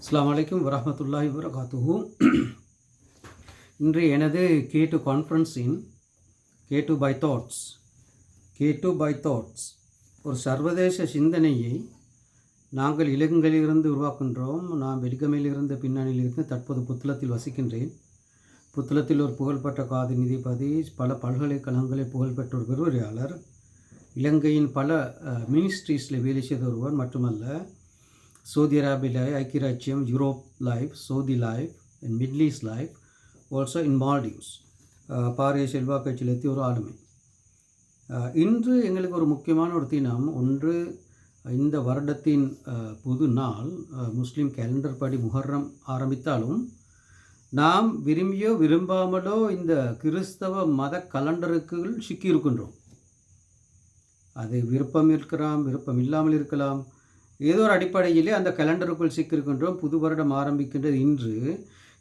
அஸ்ஸலாமு அலைக்கும் வரஹ்மத்துல்லாஹி வபரகாத்துஹு. இன்று எனது K2 கான்ஃபரன்ஸின் K2 பை தாட்ஸ் ஒரு சர்வதேச சிந்தனையை நாங்கள் இலங்கையிலிருந்து உருவாக்கின்றோம். நான் வெலிகமையிலிருந்து பின்னணியில் இருந்து தற்போது புத்தளத்தில் வசிக்கின்றேன். புத்தளத்தில் ஒரு புகழ்பெற்ற காதி நீதிபதி, பல பல்கலைக்கழகங்களில் புகழ்பெற்ற ஒரு விரிவுரையாளர், இலங்கையின் பல மினிஸ்ட்ரீஸில் வேலை செய்த ஒருவர் மட்டுமல்ல, சவுதி அரேபியா, ஐக்கிய ராஜ்யம், Europe life, Saudi life and middle east life, also in Maldives பாரிய செல்வாக்கை செலுத்திய ஒரு ஆளுமை. இன்று எங்களுக்கு ஒரு முக்கியமான ஒரு தினம். ஒன்று, இந்த வருடத்தின் புது நாள் முஸ்லீம் கேலண்டர் படி முஹர்ரம் ஆரம்பித்தாலும் நாம் விரும்பியோ விரும்பாமலோ இந்த கிறிஸ்தவ மத கலண்டருக்குள் சிக்கியிருக்கின்றோம். அது விருப்பம் இருக்கலாம், விருப்பம் இல்லாமல் இருக்கலாம். ஏதோ ஒரு அடிப்படையிலே அந்த கலண்டருக்குள் சிக்கியிருக்கின்றோம். புது வருடம் ஆரம்பிக்கின்றது இன்று.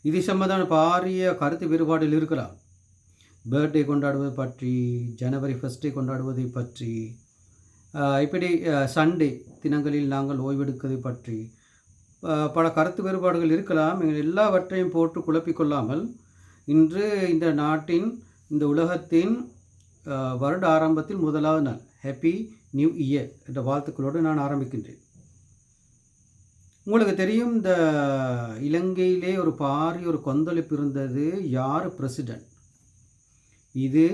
இது சம்பந்தமான பாரிய கருத்து வேறுபாடுகள் இருக்கலாம். பர்த்டே கொண்டாடுவது பற்றி, ஜனவரி 1 கொண்டாடுவதை பற்றி, இப்படி சண்டே தினங்களில் நாங்கள் ஓய்வெடுப்பதை பற்றி பல கருத்து வேறுபாடுகள் இருக்கலாம். எல்லாவற்றையும் போட்டு குழப்பிக்கொள்ளாமல் இன்று இந்த நாட்டின், இந்த உலகத்தின் வருட ஆரம்பத்தில் முதலாவது நாள் ஹாப்பி நியூ இயர் என்ற வாழ்த்துக்களோடு நான் ஆரம்பிக்கின்றேன். உங்களுக்கு தெரியும், இந்த இலங்கையிலே ஒரு பாரிய ஒரு கொந்தளிப்பு இருந்தது. யார் பிரசிடென்ட்? இது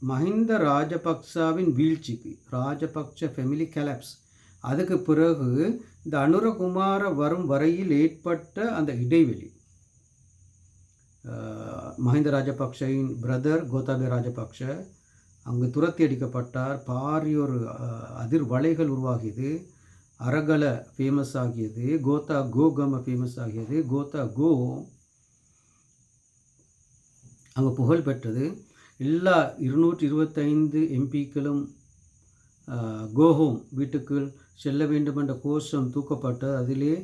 மஹிந்த ராஜபக்சாவின் வீழ்ச்சிக்கு, ராஜபக்ச ஃபேமிலி கலாப்ஸ், அதுக்கு பிறகு இந்த அனுரகுமார வரும் வரையில் ஏற்பட்ட அந்த இடைவெளி, மஹிந்த ராஜபக்சவின் பிரதர் கோத்தாபய ராஜபக்ஷ அங்கு துரத்தி அடிக்கப்பட்டார். பாரிய ஒரு அதிர்வலைகள் உருவாகியது. அரகல ஃபேமஸ் ஆகியது, கோத்தா கோகம ஃபேமஸ் ஆகியது, கோத்தா கோ அங்கே புகழ் பெற்றது. எல்லா 225 எம்பிக்களும் கோஹோம் வீட்டுக்குள் செல்ல வேண்டும் என்ற கோஷம் தூக்கப்பட்டது. அதிலே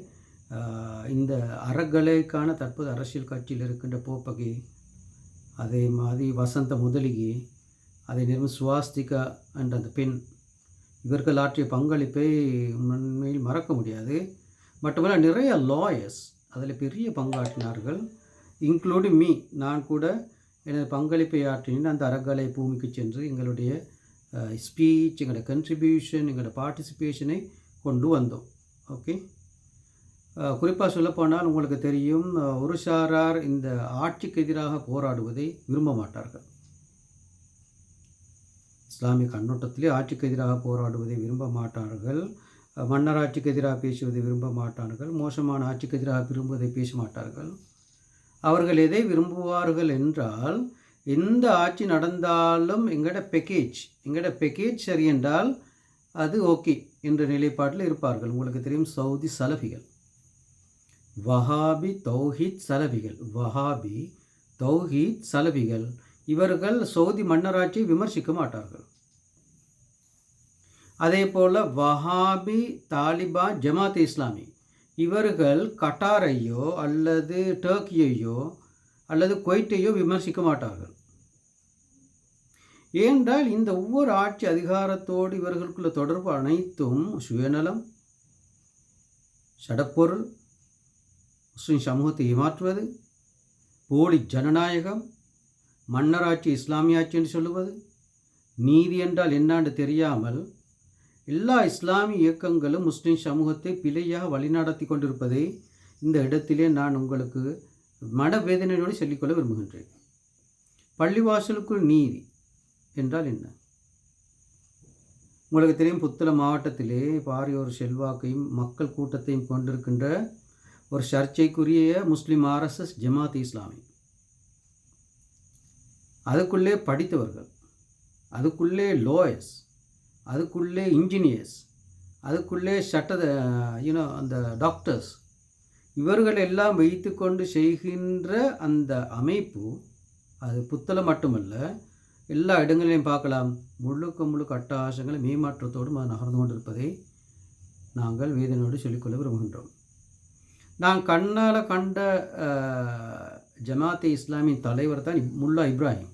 இந்த அறகலைக்கான தற்போது அரசியல் கட்சியில் இருக்கின்ற போப்பகை, அதே மாதிரி வசந்த முதலிகை, அதே நேரம் சுவாஸ்திகா என்ற அந்த பெண், இவர்கள் ஆற்றிய பங்களிப்பை உண்மையில் மறக்க முடியாது. மட்டுமல்ல, நிறைய லாயர்ஸ் அதில் பெரிய பங்காற்றினார்கள், இன்க்ளூடிங் மீ. நான் கூட எனது பங்களிப்பை ஆற்றினேன். அந்த அறகலை பூமிக்கு சென்று எங்களுடைய ஸ்பீச், எங்களோட கன்ட்ரிபியூஷன், எங்களோட பார்ட்டிசிபேஷனை கொண்டு வந்தோம். ஓகே, குறிப்பாக சொல்லப்போனால் உங்களுக்கு தெரியும், ஒரு சாரார் இந்த ஆட்சிக்கு எதிராக போராடுவதை விரும்ப மாட்டார்கள். இஸ்லாமிய கண்ணோட்டத்திலே ஆட்சிக்கு எதிராக போராடுவதை விரும்ப மாட்டார்கள். மன்னர் ஆட்சிக்கு எதிராக பேசுவதை விரும்ப மாட்டார்கள். மோசமான ஆட்சிக்கு எதிராக விரும்புவதை பேச மாட்டார்கள். அவர்கள் எதை விரும்புவார்கள் என்றால், எந்த ஆட்சி நடந்தாலும் எங்களோட பேக்கேஜ் சரி என்றால் அது ஓகே என்ற நிலைப்பாட்டில் இருப்பார்கள். உங்களுக்கு தெரியும், சவுதி சலஃபிகள், வஹாபி தௌஹீத் சலஃபிகள், இவர்கள் சவுதி மன்னராட்சியை விமர்சிக்க மாட்டார்கள். அதே போல் வஹாபி, தாலிபான், ஜமாத் இஸ்லாமி, இவர்கள் கட்டாரையோ அல்லது டர்க்கியையோ அல்லது குவைத்தையோ விமர்சிக்க மாட்டார்கள். ஏனென்றால் இந்த ஒவ்வொரு ஆட்சி அதிகாரத்தோடு இவர்களுக்குள்ள தொடர்பு அனைத்தும் சுயநலம், சடப்பொருள், முஸ்லிம் சமூகத்தை ஏமாற்றுவது, போலி ஜனநாயகம், மன்னராட்சி இஸ்லாமியாட்சி என்று சொல்லுவது, நீதி என்றால் என்னான்னு தெரியாமல் எல்லா இஸ்லாமிய இயக்கங்களும் முஸ்லீம் சமூகத்தை பிழையாக வழிநடத்தி கொண்டிருப்பதை இந்த இடத்திலே நான் உங்களுக்கு மனவேதனையோடு சொல்லிக்கொள்ள விரும்புகின்றேன். பள்ளிவாசலுக்குள் நீதி என்றால் என்ன? உங்களுக்கு தெரியும், புத்தளம் மாவட்டத்திலே பாரிய ஒரு செல்வாக்கையும் மக்கள் கூட்டத்தையும் கொண்டிருக்கின்ற ஒரு சர்ச்சைக்குரிய முஸ்லீம் RSS ஜமாத் இஸ்லாமி, அதுக்குள்ளே படித்தவர்கள், அதுக்குள்ளே லாயர்ஸ், அதுக்குள்ளே இன்ஜினியர்ஸ், அதுக்குள்ளே அந்த டாக்டர்ஸ், இவர்கள் எல்லாம் வைத்து கொண்டு செய்கின்ற அந்த அமைப்பு, அது புத்தளம் மட்டுமல்ல, எல்லா இடங்களிலையும் பார்க்கலாம். முழுக்க அட்டகாசங்களை மேமாற்றத்தோடு நகர்ந்து கொண்டிருப்பதை நாங்கள் வேதனையோடு சொல்லிக்கொள்ள விரும்புகின்றோம். நான் கண்ணால் கண்ட ஜமாத்தே இஸ்லாமின் தலைவர் தான் முல்லா இப்ராஹிம்.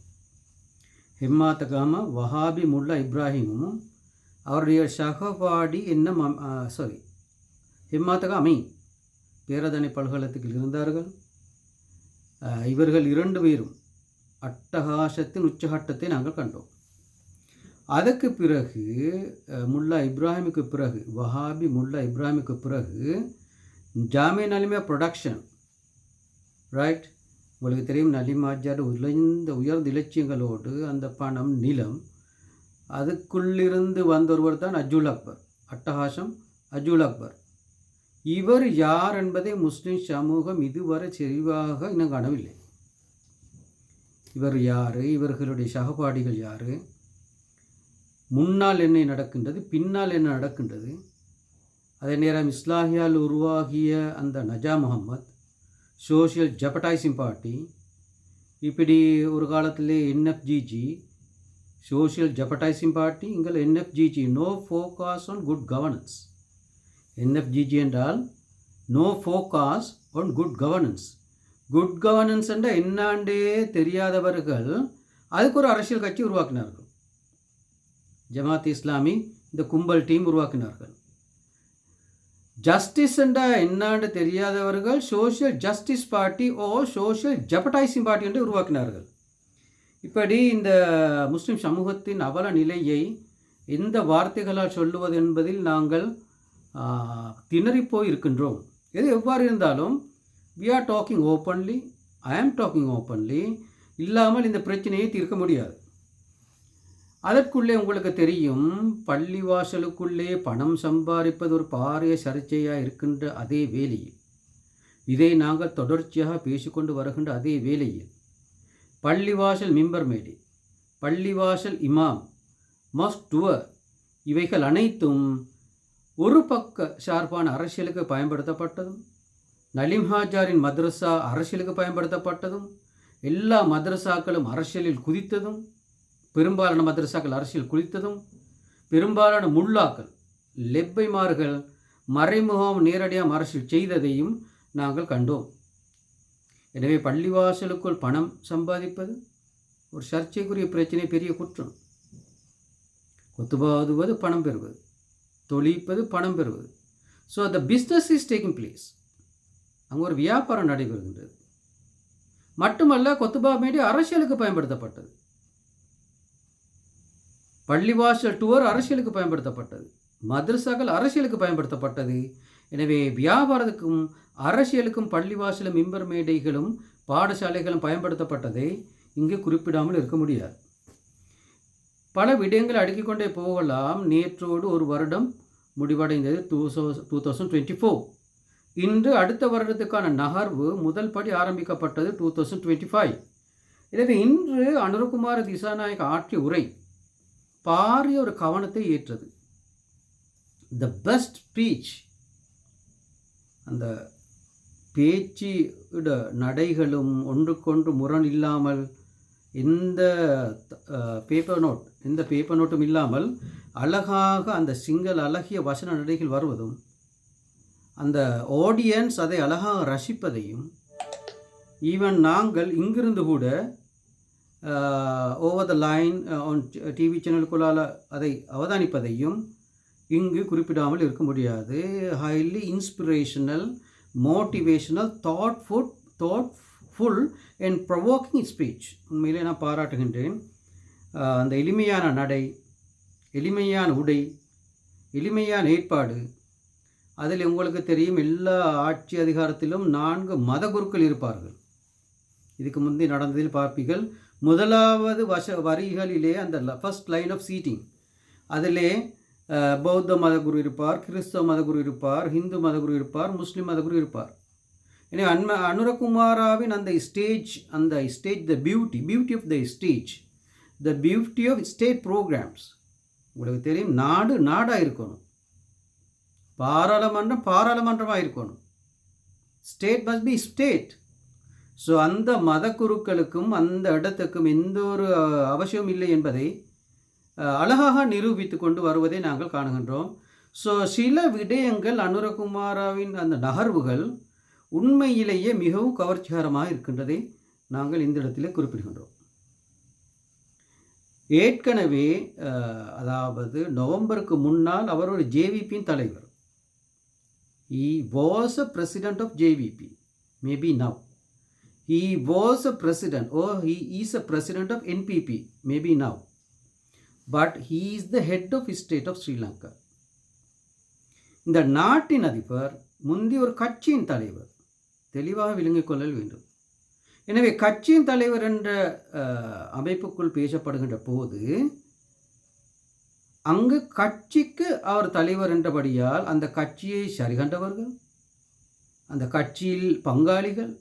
ஹிம்மாத்தகாம வஹாபி முல்லா இப்ராஹிமும் அவருடைய சகபாடி ஹிம்மாத்தகா அமீன் பேரதனை பல்கலைக்கழகத்தில் இருந்தார்கள். இவர்கள் 2 பேரும் அட்டகாசத்தின் உச்சகட்டத்தை நாங்கள் கண்டோம். அதற்கு பிறகு முல்லா இப்ராஹிமுக்கு பிறகு, வஹாபி முல்லா இப்ராஹிமுக்கு பிறகு ஜாமியா நலிமா ப்ரொடக்ஷன், ரைட், உங்களுக்கு தெரியும், நலிம் ஆஜார் உயர்ந்த இலட்சியங்களோடு அந்த பணம், நிலம், அதுக்குள்ளிருந்து வந்தொருவர் தான் அஜுல் அக்பர், அட்டகாசம் அஜுல் அக்பர். இவர் யார் என்பதை முஸ்லிம் சமூகம் இதுவரை செறிவாக இன்னும் காணவில்லை. இவர் யார், இவர்களுடைய சகபாடிகள் யார், முன்னால் என்ன நடக்கின்றது, பின்னால் என்ன நடக்கின்றது, அதே நேரம் இஸ்லாஹியால் உருவாகிய அந்த நஜா முகம்மது, சோஷியல் ஜெபடைசிங் பார்ட்டி, இப்படி ஒரு காலத்திலே என்எஃப்ஜிஜி, சோஷியல் ஜெபடைசிங் பார்ட்டி, இங்கே NFGG, no focus on good governance. NFGG என்றால் no focus on good governance. Good governance என்ற என்னாண்டே தெரியாதவர்கள் அதுக்கு ஒரு அரசியல் கட்சி உருவாக்கினார்கள். ஜமாத் இஸ்லாமி இந்த கும்பல் டீம் உருவாக்கினார்கள். ஜஸ்டிஸ் என்ற என்னாண்டு தெரியாதவர்கள் சோஷியல் ஜஸ்டிஸ் பார்ட்டி ஓ சோஷியல் ஜெபடைசிங் பார்ட்டி என்று உருவாக்கினார்கள். இப்படி இந்த முஸ்லிம் சமூகத்தின் அவல நிலையை எந்த வார்த்தைகளால் சொல்லுவது என்பதில் நாங்கள் திணறிப்போய் இருக்கின்றோம். எது எவ்வாறு இருந்தாலும் we are talking openly, I am talking openly. இல்லாமல் இந்த பிரச்சனையை தீர்க்க முடியாது. அதற்குள்ளே உங்களுக்கு தெரியும், பள்ளிவாசலுக்குள்ளே பணம் சம்பாதிப்பது ஒரு பாரிய சர்ச்சையாக இருக்கின்ற அதே வேளையில், இதை நாங்கள் தொடர்ச்சியாக பேசிக்கொண்டு வருகின்ற அதே வேளையில், பள்ளிவாசல் மிம்பர் மேடை, பள்ளிவாசல் இமாம், மஸ்க் டுவர், இவைகள் அனைத்தும் ஒரு பக்க சார்பான அரசியலுக்கு பயன்படுத்தப்பட்டதும், நலிம் ஹாஜாரின் மദ്രസா அரசியலுக்கு பயன்படுத்தப்பட்டதும், எல்லா மദ്രസാக்களும் அரசியலில் குதித்ததும், பெரும்பாலான மദ്രസാக்கள் அரசியல் குதித்ததும், பெரும்பாலான முல்லாக்கள் லெப்பைமார்கள் மறைமுகம் நேரடியாக அரசியல் செய்ததையும் நாங்கள் கண்டோம். எனவே பள்ளிவாசலுக்குள் பணம் சம்பாதிப்பது ஒரு சர்ச்சைக்குரிய பிரச்சனை, பெரிய குற்றம். கொத்துபாதுவது பணம் பெறுவது, தொழிப்பது பணம் பெறுவது. So the business is taking place. அங்கே ஒரு வியாபாரம் நடைபெறுகின்றது. மட்டுமல்ல, கொத்துபா மேடை அரசியலுக்கு பயன்படுத்தப்பட்டது, பள்ளிவாசல் டூர் அரசியலுக்கு பயன்படுத்தப்பட்டது, மദ്രസാக்கள் அரசியலுக்கு பயன்படுத்தப்பட்டது. எனவே வியாபாரத்துக்கும் அரசியலுக்கும் பள்ளிவாசலும் மிம்பர் மேடைகளும் பாடசாலைகளும் பயன்படுத்தப்பட்டதை இங்கு குறிப்பிடாமல் இருக்க முடியாது. பல விடயங்கள் அடுக்கிக்கொண்டே போகலாம். நேற்றோடு ஒரு வருடம் முடிவடைந்தது, 2024. இன்று அடுத்த வருடத்துக்கான நகர்வு முதல் படி ஆரம்பிக்கப்பட்டது 2025. எனவே இன்று அனுரகுமார திசாநாயக்க ஆற்றிய உரை பாரிய ஒரு கவனத்தை ஏற்றது. த பெஸ்ட் ஸ்பீச், அந்த பேச்சு நடைகளும் ஒன்றுக்கொன்று முரண் இல்லாமல், எந்த பேப்பர் நோட்டும் இல்லாமல் அழகாக அந்த சிங்கள அழகிய வசன நடைகள் வருவதும், அந்த ஆடியன்ஸ் அதை அழகாக ரசிப்பதையும், ஈவன் நாங்கள் இங்கிருந்து கூட over the line on TV சேனலுக்குள்ளால் அதை அவதானிப்பதையும் இங்கு குறிப்பிடாமல் இருக்க முடியாது. Highly inspirational, motivational, thoughtful and provoking speech. உண்மையிலே நான் பாராட்டுகின்றேன். அந்த எளிமையான நடை, எளிமையான உடை, எளிமையான ஏற்பாடு. அதில் உங்களுக்கு தெரியும், எல்லா ஆட்சி அதிகாரத்திலும் 4 மத குருக்கள் இருப்பார்கள். இதுக்கு முந்தைய நடந்ததில் பார்ப்பீர்கள். முதலாவது வரிகளிலே அந்த ஃபர்ஸ்ட் லைன் ஆஃப் சீட்டிங், அதிலே பௌத்த மதகுரு இருப்பார், கிறிஸ்தவ மதகுரு இருப்பார், ஹிந்து மதகுரு இருப்பார், முஸ்லீம் மதகுரு இருப்பார். எனவே அனுரகுமாராவின் அந்த stage, the beauty of the stage, the beauty of state programs. உங்களுக்கு தெரியும், நாடாக இருக்கணும், பாராளுமன்றமாக இருக்கணும். State must be state. So அந்த மத குருக்களுக்கும் அந்த இடத்துக்கும் எந்த ஒரு அவசியம் இல்லை என்பதை அழகாக நிரூபித்து கொண்டு வருவதை நாங்கள் காணுகின்றோம். ஸோ சில விடயங்கள், அனுரகுமாராவின் அந்த நகர்வுகள் உண்மையிலேயே மிகவும் கவர்ச்சிகரமாக இருக்கின்றதை நாங்கள் இந்த இடத்திலே குறிப்பிடுகின்றோம். ஏற்கனவே அதாவது நவம்பருக்கு முன்னால் அவர் ஒரு ஜேவிபியின் தலைவர். He was a president of JVP, maybe now. He was a president, or he is a president of NPP, maybe now. But he is the head of state of Sri Lanka. இந்த நாட்டின் அதிபர் முந்தி ஒரு கட்சியின் தலைவர், தெளிவாக விளங்கிக் கொள்ளல் வேண்டும். எனவே கட்சியின் தலைவர் என்ற அமைப்புக்குள் பேசப்படுகின்ற போது அங்கு கட்சிக்கு அவர் தலைவர் என்றபடியால் அந்த கட்சியை சரிகண்டவர்கள், அந்த கட்சியில் பங்காளிகள்,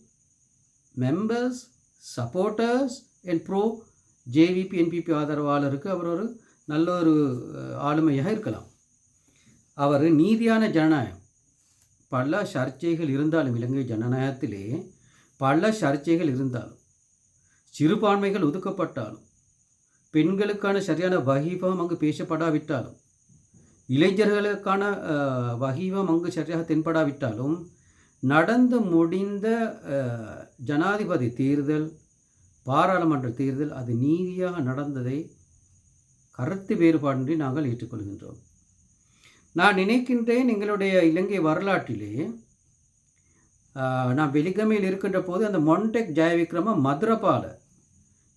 members, supporters and pro JVP NPP ஆதரவாளருக்கு அவர் ஒரு நல்ல ஒரு ஆளுமையாக இருக்கலாம். அவர் நீதியான ஜனநாயகம், பல சர்ச்சைகள் இருந்தாலும் இலங்கை ஜனநாயகத்திலே பல சர்ச்சைகள் இருந்தாலும், சிறுபான்மைகள் ஒதுக்கப்பட்டாலும், பெண்களுக்கான சரியான வகிவம் அங்கு பேசப்படாவிட்டாலும், இளைஞர்களுக்கான வகிவம் அங்கு சரியாக தென்படாவிட்டாலும், நடந்து முடிந்த ஜனாதிபதி தேர்தல், பாராளுமன்ற தேர்தல் அது நீதியாக நடந்ததை கருத்து வேறுபாடின்றி நாங்கள் ஏற்றுக்கொள்கின்றோம். நான் நினைக்கின்றேன் எங்களுடைய இலங்கை வரலாற்றிலே நான் வெலிகமையில் இருக்கின்ற போது அந்த மொன்டெக் ஜெயவிக்ரம மதுரபால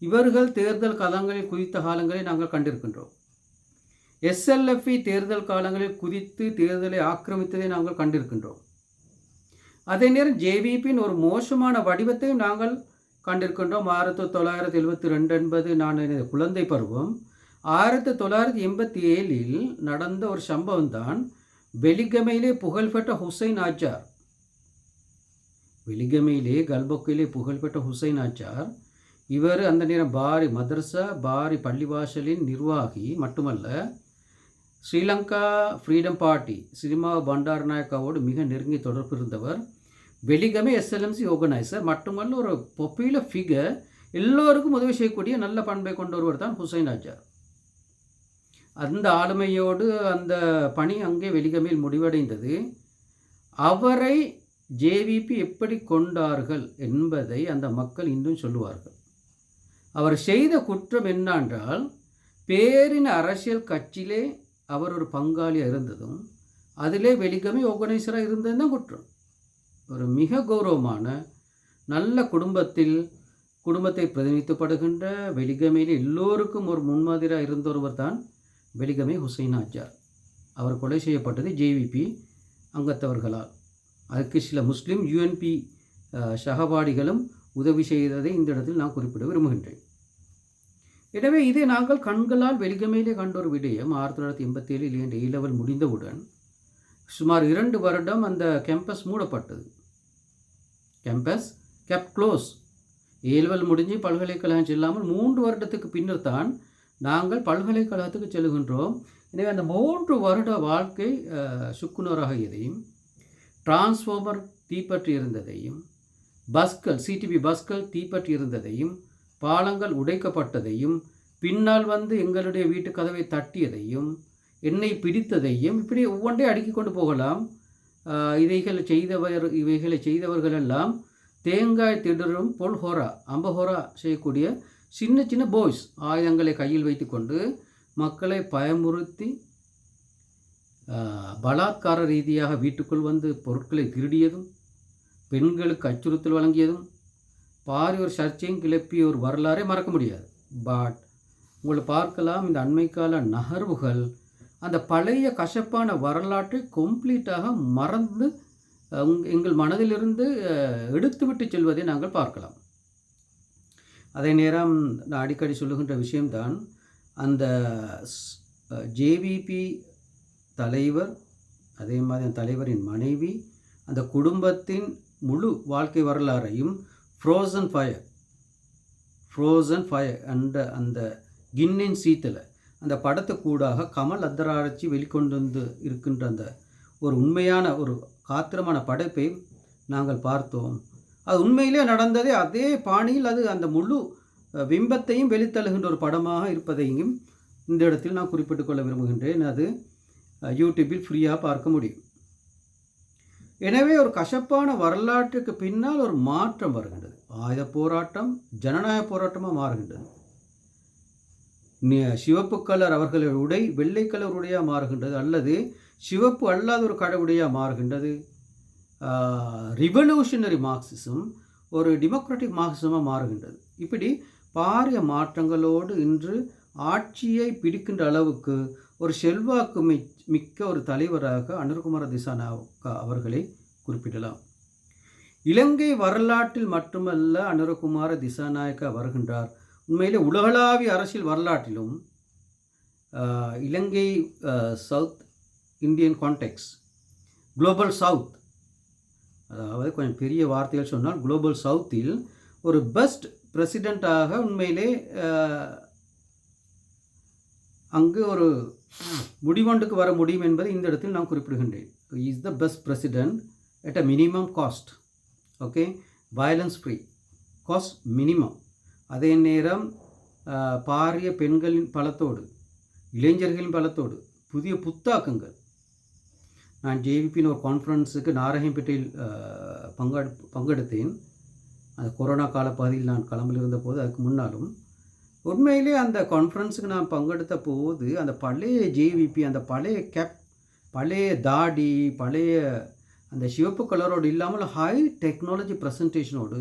இவர்கள் தேர்தல் காலங்களில் குதித்த காலங்களை நாங்கள் கண்டிருக்கின்றோம். SLFI தேர்தல் காலங்களில் குதித்து தேர்தலை ஆக்கிரமித்ததை நாங்கள் கண்டிருக்கின்றோம். அதே நேரம் JVPயின் ஒரு மோசமான வடிவத்தையும் நாங்கள் கண்டிருக்கின்றோம். 1972 என்பது நான் குழந்தை பருவம். 1987 நடந்த ஒரு சம்பவம் தான் வெலிகமையிலே புகழ்பெற்ற ஹுசைன் ஆச்சார். வெலிகமையிலே கல்பொக்கையிலே புகழ்பெற்ற ஹுசைன் ஆச்சார் இவர் அந்த நேரம் பாரி மதரசா பாரி பள்ளிவாசலின் நிர்வாகி மட்டுமல்ல, ஸ்ரீலங்கா ஃப்ரீடம் பார்ட்டி சிரிமா பண்டாரநாயக்காவோடு மிக நெருங்கி தொடர்பு இருந்தவர். வெலிகமை SLMC ஆர்கனைசர் மட்டுமல்ல, ஒரு பாப்புலர் ஃபிகர், எல்லோருக்கும் உதவி செய்யக்கூடிய நல்ல பண்பை கொண்டொருவர் தான் ஹுசைன் ஆச்சார். அந்த ஆளுமையோடு அந்த பணி அங்கே வெலிகமையில் முடிவடைந்தது. அவரை JVP எப்படி கொண்டார்கள் என்பதை அந்த மக்கள் இன்னும் சொல்லுவார்கள். அவர் செய்த குற்றம் என்னென்றால், பேரின அரசியல் கட்சியிலே அவர் ஒரு பங்காளியாக இருந்ததும், அதிலே வெலிகமை ஆர்கனைசராக இருந்தது தான் குற்றம். ஒரு மிக கௌரவமான நல்ல குடும்பத்தை பிரதிநிதித்துவப்படுகின்ற வெலிகமையில் எல்லோருக்கும் ஒரு முன்மாதிரியாக இருந்தொருவர் தான் வெலிகமை ஹுசைன் ஆச்சார். அவர் கொலை செய்யப்பட்டது JVP அங்கத்தவர்களால். அதற்கு சில முஸ்லீம் UNP சகபாடிகளும் உதவி செய்ததை இந்த இடத்தில் நான் குறிப்பிட விரும்புகின்றேன். எனவே இதை நாங்கள் கண்களால் வெலிகமையிலே கண்ட ஒரு விடயம். 1987 A-level முடிந்தவுடன் சுமார் 2 வருடம் அந்த கேம்பஸ் மூடப்பட்டது. Campus kept close. A-level முடிஞ்சு பல்கலைக்கழகம் செல்லாமல் 3 வருடத்துக்கு பின்னர் தான் நாங்கள் பல்கலைக்கழகத்துக்கு செல்கின்றோம். எனவே அந்த 3 வருட வாழ்க்கை சுக்குநூறாகியதையும், டிரான்ஸ்ஃபார்மர் தீப்பற்றி இருந்ததையும், பஸ்கள் CTB பஸ்கள் தீப்பற்றி இருந்ததையும், பாலங்கள் உடைக்கப்பட்டதையும், பின்னால் வந்து எங்களுடைய வீட்டு கதவை தட்டியதையும், என்னை பிடித்ததையும், இப்படி ஒவ்வொன்றை அடுக்கி கொண்டு போகலாம். இவைகளை செய்தவர்களெல்லாம் தேங்காய் திடரும் பொல்ஹோரா அம்பஹோரா செய்யக்கூடிய சின்ன சின்ன பாய்ஸ், ஆயுதங்களை கையில் வைத்து கொண்டு மக்களை பயமுறுத்தி பலாத்கார ரீதியாக வீட்டுக்குள் வந்து பொருட்களை திருடியதும், பெண்களுக்கு அச்சுறுத்தல் வழங்கியதும், பாரி ஒரு சர்ச்சையும் கிளப்பிய ஒரு வரலாறே மறக்க முடியாது. பட் உங்களை பார்க்கலாம், இந்த அண்மைக்கால நகர்வுகள் அந்த பழைய கசப்பான வரலாற்றை கம்ப்ளீட்டாக மறந்து எங்கள் மனதிலிருந்து எடுத்துவிட்டு செல்வதை நாங்கள் பார்க்கலாம். அதே நேரம் நான் அடிக்கடி சொல்லுகின்ற விஷயம்தான், அந்த JVP தலைவர், அதே மாதிரி அந்த தலைவரின் மனைவி, அந்த குடும்பத்தின் முழு வாழ்க்கை வரலாறையும் ஃப்ரோசன் ஃபயர் அந்த கின்னின் சீத்தில் அந்த படத்தை கூடாக கமல் அத்தராட்சி வெளிக்கொண்டு வந்து இருக்கின்ற அந்த ஒரு உண்மையான ஒரு காத்திரமான படைப்பை நாங்கள் பார்த்தோம். அது உண்மையிலே நடந்ததே அதே பாணியில் அது அந்த முழு பிம்பத்தையும் வெளித்தழுகின்ற ஒரு படமாக இருப்பதையும் இந்த இடத்தில் நான் குறிப்பிட்டுக் கொள்ள விரும்புகின்றேன். அது யூடியூபில் ஃப்ரீயாக பார்க்க முடியும். எனவே ஒரு கசப்பான வரலாற்றுக்கு பின்னால் ஒரு மாற்றம் வருகின்றது. ஆயுத போராட்டம் ஜனநாயக போராட்டமாக மாறுகின்றது. சிவப்பு கலர் அவர்களுடைய உடை வெள்ளை கலர் உடையாக மாறுகின்றது, அல்லது சிவப்பு அல்லாத ஒரு கடை உடையாக மாறுகின்றது. ரிவல்யூஷனரி மார்க்சிசம் ஒரு டெமோக்ராட்டிக் மார்க்சிசமாக மாறுகின்றது. இப்படி பாரிய மாற்றங்களோடு இன்று ஆட்சியை பிடிக்கின்ற அளவுக்கு ஒரு செல்வாக்கு மிக்க ஒரு தலைவராக அனுரகுமார திசாநாயக்கா அவர்களை குறிப்பிடலாம். இலங்கை வரலாற்றில் மட்டுமல்ல அனுரகுமார திசாநாயக்கா வருகின்றார், உண்மையிலே உலகளாவிய அரசியல் வரலாற்றிலும் இலங்கை south Indian context, global south, அதாவது கொஞ்சம் பெரிய வார்த்தைகள் சொன்னால் குளோபல் சவுத்தில் ஒரு பெஸ்ட் பிரசிடெண்ட்டாக உண்மையிலே அங்கு ஒரு முடிவொன்றுக்கு வர முடியும் என்பதை இந்த இடத்தில் நான் குறிப்பிடுகின்றேன். Is the best president at a minimum cost. Okay, violence free, cost minimum. அதே நேரம் பாரிய பெண்களின் பலத்தோடு, இளைஞர்களின் பலத்தோடு, புதிய புத்தாக்கங்கள். நான் ஜேவிபியின் ஒரு கான்ஃபரன்ஸுக்கு நாரகம்பேட்டையில் பங்கெடுத்தேன். அந்த கொரோனா கால பகுதியில் நான் களம்பில் இருந்தபோது, அதுக்கு முன்னாலும் உண்மையிலே அந்த கான்ஃபரன்ஸுக்கு நான் பங்கெடுத்த போது அந்த பழைய ஜேவிபி, அந்த பழைய கேப், பழைய தாடி, பழைய அந்த சிவப்பு கலரோடு இல்லாமல் ஹை டெக்னாலஜி ப்ரெசன்டேஷனோடு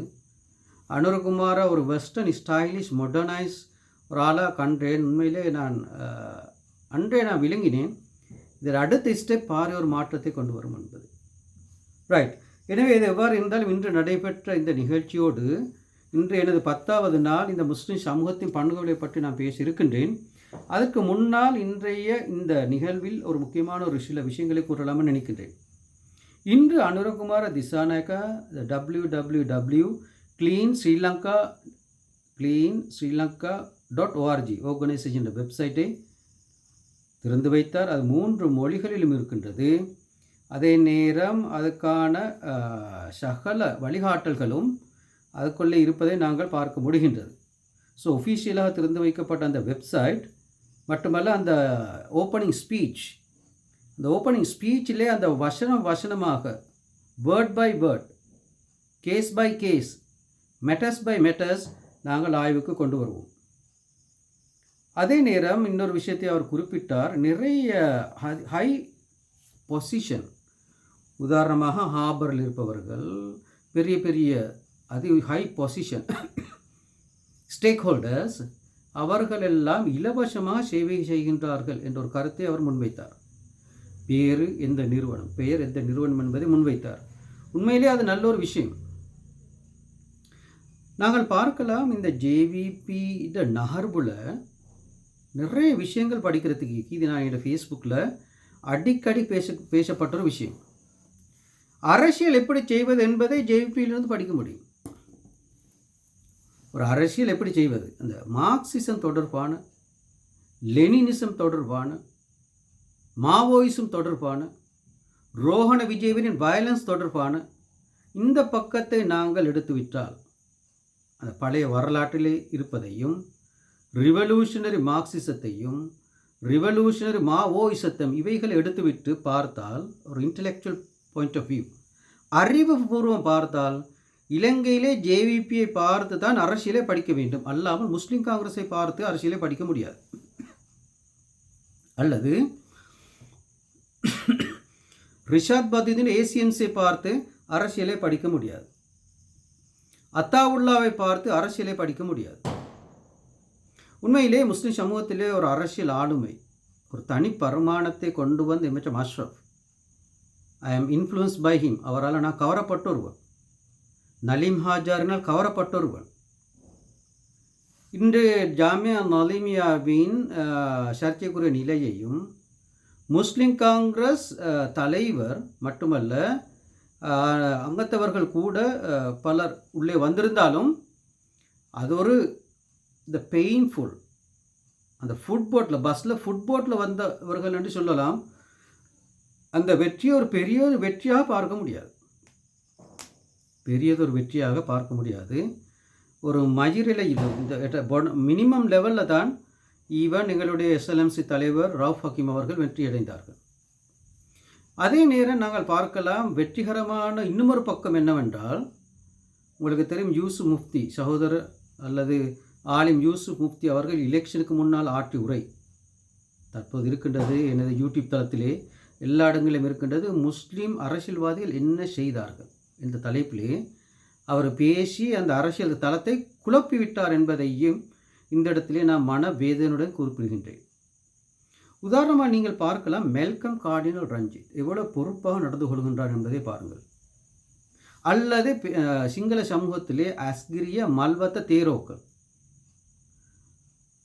அனுரகுமார ஒரு வெஸ்டர்ன் ஸ்டைலிஷ் மாடர்னைஸ் ஒரு ஆளாக கண்டேன். உண்மையிலே நான் அன்றே நான் விளங்கினேன், இதில் அடுத்த ஸ்டெப் பாரிய ஒரு மாற்றத்தை கொண்டு வரும் என்பது. ரைட். எனவே இது எவ்வாறு இருந்தாலும் இன்று நடைபெற்ற இந்த நிகழ்ச்சியோடு இன்று எனது 10வது நாள் இந்த முஸ்லிம் சமூகத்தின் பண்புகளை பற்றி நான் பேசியிருக்கின்றேன். அதற்கு முன்னால் இன்றைய இந்த நிகழ்வில் ஒரு முக்கியமான ஒரு சில விஷயங்களை கூறலாம்னு நினைக்கின்றேன். இன்று அனுரகுமார திசாநாயக்கா www.cleansrilanka.org ஆர்கனைசேஷன் வெப்சைட்டை திறந்து வைத்தார். அது 3 மொழிகளிலும் இருக்கின்றது. அதே நேரம் அதுக்கான சகல வழிகாட்டல்களும் அதுக்குள்ளே இருப்பதை நாங்கள் பார்க்க முடிகின்றது. ஸோ ஒஃபிஷியலாக திறந்து வைக்கப்பட்ட அந்த வெப்சைட் மட்டுமல்ல, அந்த ஓப்பனிங் ஸ்பீச், அந்த ஓப்பனிங் ஸ்பீச்சிலே அந்த வசனமாக word by word, case by case, matters by matters நாங்கள் ஆய்வுக்கு கொண்டு வருவோம். அதே நேரம் இன்னொரு விஷயத்தை அவர் குறிப்பிட்டார். நிறைய ஹை பொசிஷன், உதாரணமாக ஹார்பரில் இருப்பவர்கள், பெரிய பெரிய ஹை பொசிஷன் ஸ்டேக் ஹோல்டர்ஸ், அவர்களெல்லாம் இலவசமாக சேவை செய்கின்றார்கள் என்ற ஒரு கருத்தை அவர் முன்வைத்தார். பெயர் எந்த நிறுவனம் என்பதை முன்வைத்தார். உண்மையிலே அது நல்ல ஒரு விஷயம். நாங்கள் பார்க்கலாம், இந்த ஜேவிபி இந்த நகர்வுல நிறைய விஷயங்கள் படிக்கிறதுக்கு. இது நான் என்னோடய ஃபேஸ்புக்கில் அடிக்கடி பேசப்பட்ட ஒரு விஷயம். அரசியல் எப்படி செய்வது என்பதை ஜேவிபியிலிருந்து படிக்க முடியும். ஒரு அரசியல் எப்படி செய்வது, அந்த மார்க்சிசம் தொடர்பான, லெனினிசம் தொடர்பான, மாவோயிசம் தொடர்பான, ரோஹண விஜயவரின் வயலன்ஸ் தொடர்பான இந்த பக்கத்தை நாங்கள் எடுத்துவிட்டால், அந்த பழைய வரலாற்றிலே இருப்பதையும், ரிவல்யூஷனரி மார்க்சிசத்தையும், ரிவல்யூஷனரி மாவோயிசத்தையும் இவைகளை எடுத்துவிட்டு பார்த்தால், ஒரு இன்டலெக்சுவல் பாயிண்ட் ஆஃப் வியூ, அறிவுபூர்வம் பார்த்தால், இலங்கையிலே ஜேவிபியை பார்த்து தான் அரசியலை படிக்க வேண்டும். அல்லாமல் முஸ்லீம் காங்கிரஸை பார்த்து அரசியலை படிக்க முடியாது. அல்லது ரிஷாத் பதுதீன் ஏசியன்ஸை பார்த்து அரசியலை படிக்க முடியாது. அத்தாவுல்லாவை பார்த்து அரசியலை படிக்க முடியாது. உண்மையிலே முஸ்லீம் சமூகத்திலே ஒரு அரசியல் ஆளுமை, ஒரு தனி பரிமாணத்தை கொண்டு வந்து எம்எச்எம் அஷ்ரஃப், ஐ ஆம் இன்ஃப்ளூயன்ஸ் பை ஹிம், அவரால் நான் கவரப்பட்ட ஒருவன், நலீம் ஹாஜாரினால் கவரப்பட்ட ஒருவன். இன்று ஜாமியா நலீமியாவின் சர்ச்சைக்குரிய நிலையையும், முஸ்லிம் காங்கிரஸ் தலைவர் மட்டுமல்ல அங்கத்தவர்கள் கூட பலர் உள்ளே வந்திருந்தாலும், அது ஒரு த பெயின்ஃபுல், அந்த ஃபுட்போட்டில், பஸ்ஸில் ஃபுட்போட்டில் வந்தவர்கள் என்று சொல்லலாம். அந்த வெற்றியை ஒரு பெரிய ஒரு வெற்றியாக பார்க்க முடியாது. பெரியதொரு வெற்றியாக பார்க்க முடியாது. ஒரு மயிரிலையில் இந்த மினிமம் லெவலில் தான் ஈவன் எங்களுடைய எஸ்எல்எம்சி தலைவர் ரவுஃப் ஹக்கீம் அவர்கள் வெற்றியடைந்தார்கள். அதே நேரம் நாங்கள் பார்க்கலாம், வெற்றிகரமான இன்னுமொரு பக்கம் என்னவென்றால், உங்களுக்கு தெரியும், யூசுப் முஃப்தி சகோதரர் அல்லது ஆலிம் யூசுப் முஃப்தி அவர்கள் எலெக்ஷனுக்கு முன்னால் ஆற்றிய உரை தற்போது இருக்கின்றது எனது யூடியூப் தளத்திலே. எல்லா இடங்களிலும் இருக்கின்றது. முஸ்லீம் அரசியல்வாதிகள் என்ன செய்தார்கள் என்ற தலைப்பிலே அவர் பேசி அந்த அரசியல் தளத்தை குழப்பிவிட்டார் என்பதையும் இந்த இடத்திலே நான் மனவேதனையுடன் குறிப்பிடுகின்றேன். உதாரணமாக நீங்கள் பார்க்கலாம், மெல்கம் கார்டினல் ரஞ்சித் எவ்வளவு பொறுப்பாக நடந்து கொள்கின்றார் என்பதை பாருங்கள். அல்லது சிங்கள சமூகத்திலே அஸ்கிரிய மல்வத்த தேரோக்கள்,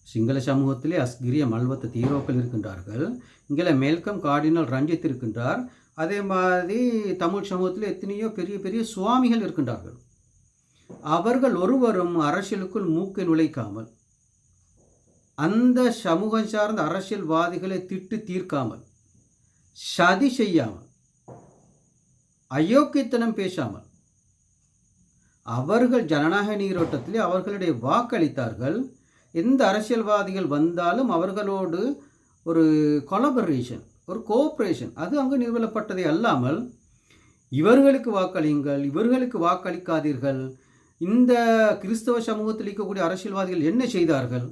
சிங்கள சமூகத்திலே அஸ்கிரிய மல்வத்த தேரோக்கள் இருக்கின்றார்கள். இங்கே மெல்கம் கார்டினல் ரஞ்சித் இருக்கின்றார். அதே மாதிரி தமிழ் சமூகத்தில் எத்தனையோ பெரிய பெரிய சுவாமிகள் இருக்கின்றார்கள். அவர்கள் ஒருவரும் அரசியலுக்குள் மூக்கை நுழைக்காமல், அந்த சமூகம் சார்ந்த அரசியல்வாதிகளை திட்டு தீர்க்காமல், சதி செய்யாமல், அயோக்கியத்தனம் பேசாமல், அவர்கள் ஜனநாயக நீரோட்டத்திலே அவர்களுடைய வாக்களித்தார்கள். எந்த அரசியல்வாதிகள் வந்தாலும் அவர்களோடு ஒரு கொலபரேஷன், ஒரு கோஆப்ரேஷன் அது அங்கு நிறுவப்பட்டதை அல்லாமல், இவர்களுக்கு வாக்களியுங்கள், இவர்களுக்கு வாக்களிக்காதீர்கள். இந்த கிறிஸ்தவ சமூகத்தில் இருக்கக்கூடிய அரசியல்வாதிகள் என்ன செய்தார்கள்?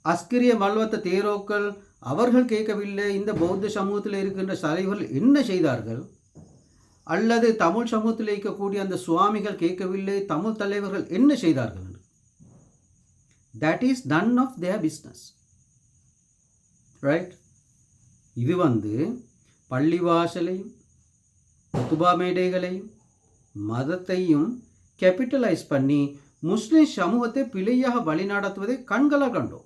அஸ்கிரிய மல்வத்த தேரோக்கள் அவர்கள் கேட்கவில்லை. இந்த பௌத்த சமூகத்தில் இருக்கின்ற தலைவர்கள் என்ன செய்தார்கள்? அல்லது தமிழ் சமூகத்தில் இருக்கக்கூடிய அந்த சுவாமிகள் கேட்கவில்லை, தமிழ் தலைவர்கள் என்ன செய்தார்கள்? That is none of their business. Right? இது பள்ளிவாசலையும் குத்துபா மேடைகளையும் மதத்தையும் கேபிட்டலைஸ் பண்ணி முஸ்லிம் சமூகத்தை பிழையாக வழிநடத்துவதை கண்களால் கண்டோம்.